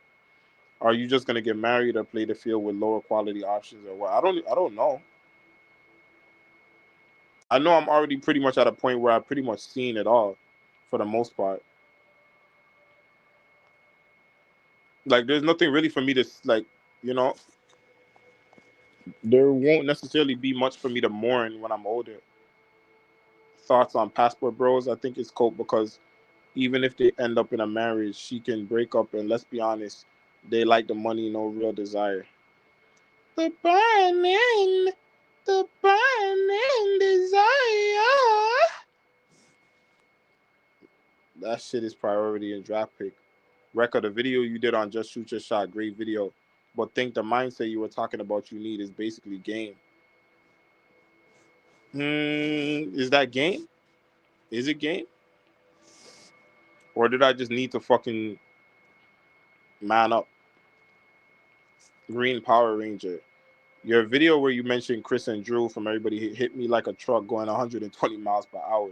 Are you just gonna get married or play the field with lower quality options or what? I don't know. I know I'm already pretty much at a point where I've pretty much seen it all for the most part. Like, there's nothing really for me to, like, you know, there won't necessarily be much for me to mourn when I'm older. Thoughts on Passport Bros? I think it's cool because even if they end up in a marriage, she can break up, and let's be honest, they like the money, no real desire. The burning, the burning desire. That shit is priority in draft pick. Recca, the video you did on Just Shoot Your Shot, great video. But think the mindset you were talking about you need is basically game. Is that game? Is it game? Or did I just need to fucking man up? Green Power Ranger. Your video where you mentioned Chris and Drew from Everybody hit me like a truck going 120 miles per hour.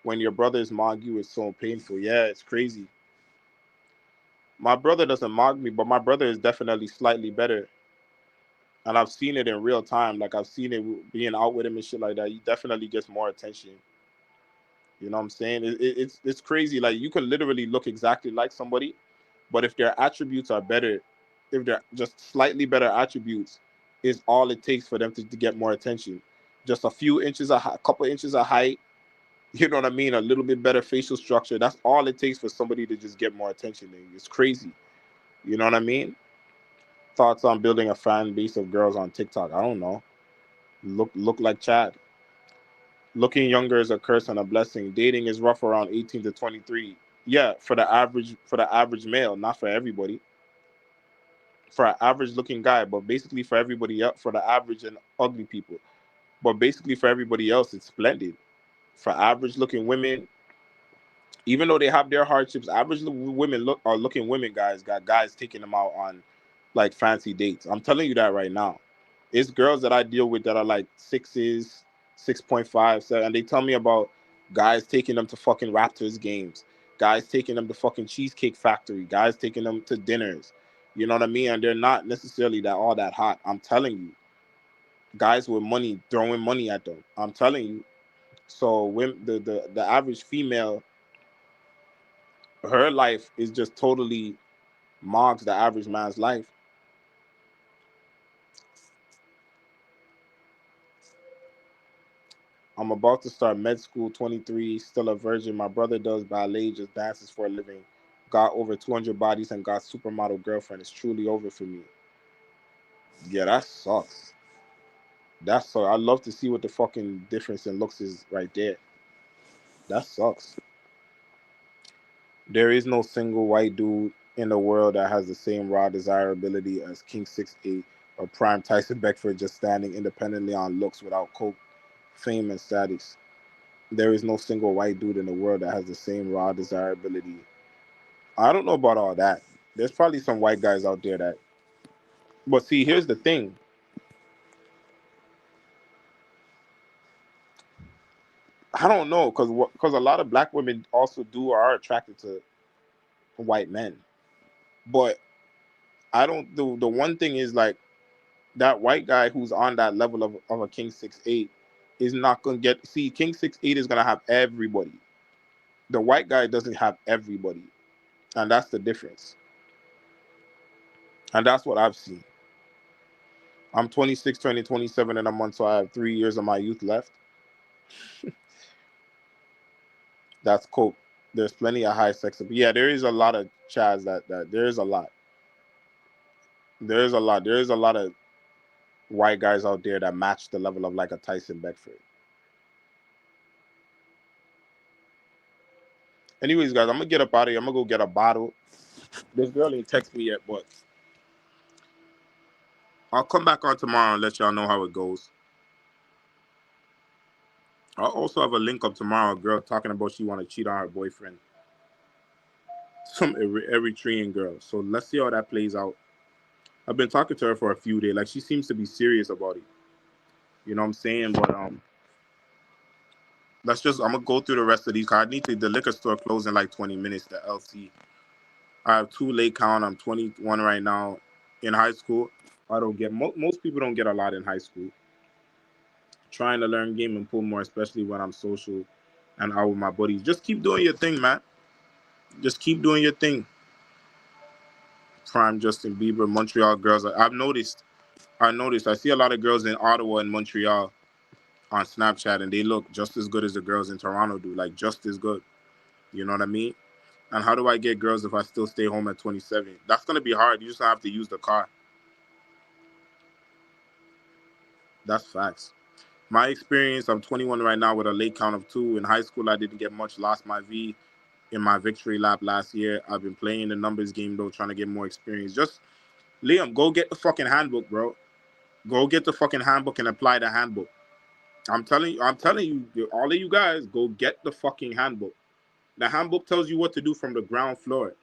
When your brothers mock you, it's so painful. Yeah, it's crazy. My brother doesn't mock me, but my brother is definitely slightly better. And I've seen it in real time. Like, I've seen it being out with him and shit like that. He definitely gets more attention. You know what I'm saying? It's crazy. Like, you can literally look exactly like somebody, but if their attributes are better, if they're just slightly better attributes, is all it takes for them to get more attention. Just a few inches, a couple inches of height. You know what I mean? A little bit better facial structure. That's all it takes for somebody to just get more attention. It's crazy. You know what I mean? Thoughts on building a fan base of girls on TikTok? I don't know. Look like Chad. Looking younger is a curse and a blessing. Dating is rough around 18 to 23. Yeah, for the average male, not for everybody. For an average looking guy, but basically for everybody else, for the average and ugly people. But basically for everybody else, it's splendid. For average looking women, even though they have their hardships, average women are looking women, guys, got guys taking them out on like fancy dates. I'm telling you that right now. It's girls that I deal with that are like sixes, 6.5, 7, and they tell me about guys taking them to fucking Raptors games, guys taking them to fucking Cheesecake Factory, guys taking them to dinners. You know what I mean? And they're not necessarily that all that hot. I'm telling you. Guys with money throwing money at them. I'm telling you. So when the average female, her life is just totally marks the average man's life. I'm about to start med school, 23, still a virgin. My brother does ballet, just dances for a living. Got over 200 bodies and got supermodel girlfriend. It's truly over for me. Yeah, that sucks. That sucks. I love to see what the fucking difference in looks is right there. That sucks. There is no single white dude in the world that has the same raw desirability as King 6'8" or Prime Tyson Beckford just standing independently on looks without coke, fame, and status. There is no single white dude in the world that has the same raw desirability. I don't know about all that. There's probably some white guys out there that. But see, here's the thing. I don't know, because a lot of black women also do or are attracted to white men. But I don't do the one thing is like that white guy who's on that level of a King 6'8" is not gonna get see King 6'8" is gonna have everybody. The white guy doesn't have everybody. And that's the difference. And that's what I've seen. I'm 26, turning 27 in a month, so I have 3 years of my youth left. That's cool. There's plenty of high sex appeal. Yeah, there is a lot of chads that there is a lot. There is a lot. There is a lot of white guys out there that match the level of like a Tyson Beckford. Anyways, guys, I'm gonna get up out of here. I'm gonna go get a bottle. This girl ain't text me yet, but I'll come back on tomorrow and let y'all know how it goes. I'll also have a link up tomorrow. A girl talking about she want to cheat on her boyfriend. Some Eritrean girl. So let's see how that plays out. I've been talking to her for a few days. Like she seems to be serious about it. You know what I'm saying? But let's just I'm gonna go through the rest of these cards. I need to the liquor store close in like 20 minutes. The LC. I have 2 late count. I'm 21 right now. In high school, I don't get most people don't get a lot in high school. Trying to learn game and pull more, especially when I'm social and out with my buddies. Just keep doing your thing, man. Just keep doing your thing. Prime Justin Bieber, Montreal girls. I noticed. I see a lot of girls in Ottawa and Montreal on Snapchat, and they look just as good as the girls in Toronto do. Like just as good. You know what I mean? And how do I get girls if I still stay home at 27? That's gonna be hard. You just have to use the car. That's facts. My experience, I'm 21 right now with a late count of 2. In high school, I didn't get much. Lost my V in my victory lap last year. I've been playing the numbers game, though, trying to get more experience. Just, Liam, go get the fucking handbook, bro. Go get the fucking handbook and apply the handbook. I'm telling you, all of you guys, go get the fucking handbook. The handbook tells you what to do from the ground floor.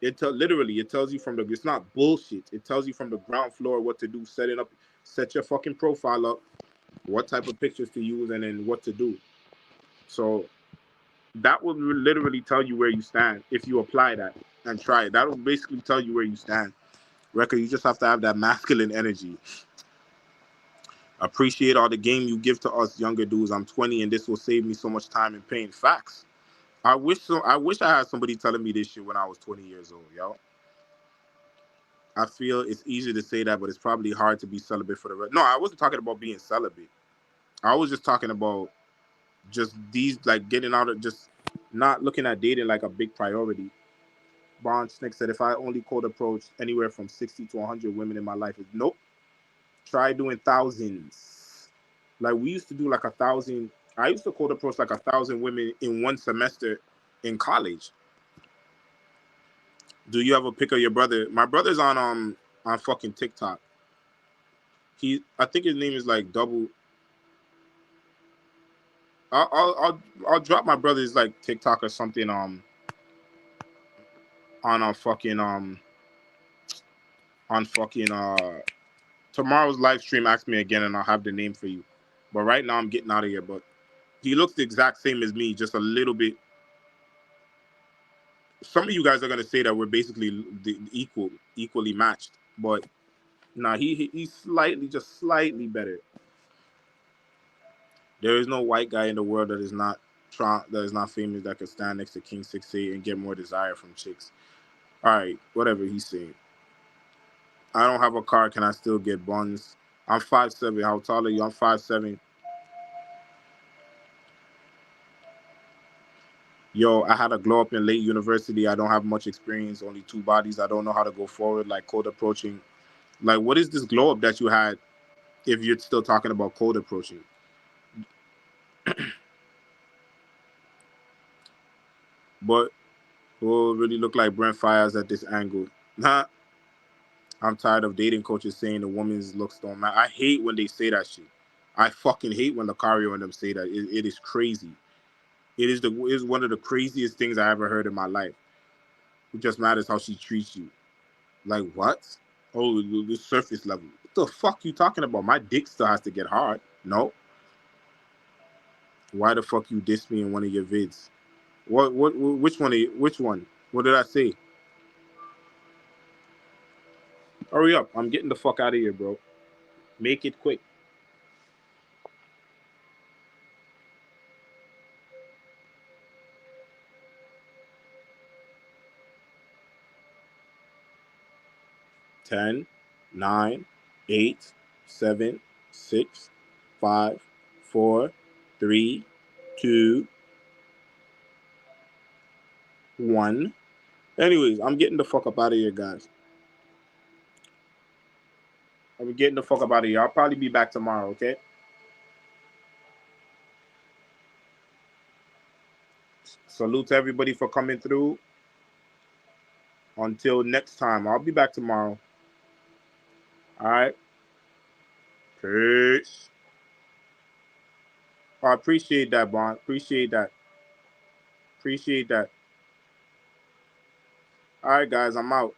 Literally, it tells you from the, it's not bullshit. It tells you from the ground floor what to do, set your fucking profile up, what type of pictures to use, and then what to do. So that will literally tell you where you stand if you apply that and try it. That will basically tell you where you stand. RECCA, you just have to have that masculine energy. Appreciate all the game you give to us younger dudes. I'm 20 and this will save me so much time and pain. Facts. I wish I had somebody telling me this shit when I was 20 years old, yo. I feel it's easy to say that, but it's probably hard to be celibate for the rest. No, I wasn't talking about being celibate. I was just talking about just these, like, getting out of just not looking at dating like a big priority. Bond Snick said, if I only cold approach anywhere from 60 to 100 women in my life, nope. Try doing thousands. Like, we used to do like 1,000. I used to cold approach like 1,000 women in one semester in college. Do you have a pic of your brother? My brother's on fucking TikTok. I think his name is like double. I'll drop my brother's like TikTok or something on a fucking on fucking tomorrow's live stream. Ask me again and I'll have the name for you. But right now I'm getting out of here. But he looks the exact same as me, just a little bit. Some of you guys are gonna say that we're basically equally matched, but nah, he's just slightly better. There is no white guy in the world that is not famous that could stand next to King 6'8" and get more desire from chicks. All right, whatever he's saying. I don't have a car. Can I still get buns? I'm 5'7". How tall are you? I'm 5'7". Yo, I had a glow up in late university. I don't have much experience, only 2 bodies. I don't know how to go forward, like cold approaching. Like, what is this glow up that you had if you're still talking about cold approaching? But will really look like Brent Fires at this angle. Nah, I'm tired of dating coaches saying the woman's looks don't matter. I hate when they say that shit. I fucking hate when Lucario and them say that. It is crazy. It is one of the craziest things I ever heard in my life. It just matters how she treats you. Like what? Oh, the surface level. What the fuck you talking about? My dick still has to get hard. No. Why the fuck you diss me in one of your vids? What which one? Which one? What did I say? Hurry up. I'm getting the fuck out of here, bro. Make it quick. Ten, 9, 8, 7, 6, 5, 4, 3, 2, 1. Anyways, I'm getting the fuck up out of here, guys. I'm getting the fuck up out of here. I'll probably be back tomorrow, okay? Salute to everybody for coming through. Until next time, I'll be back tomorrow. All right? Peace. I appreciate that, Bond. Appreciate that. Appreciate that. All right, guys, I'm out.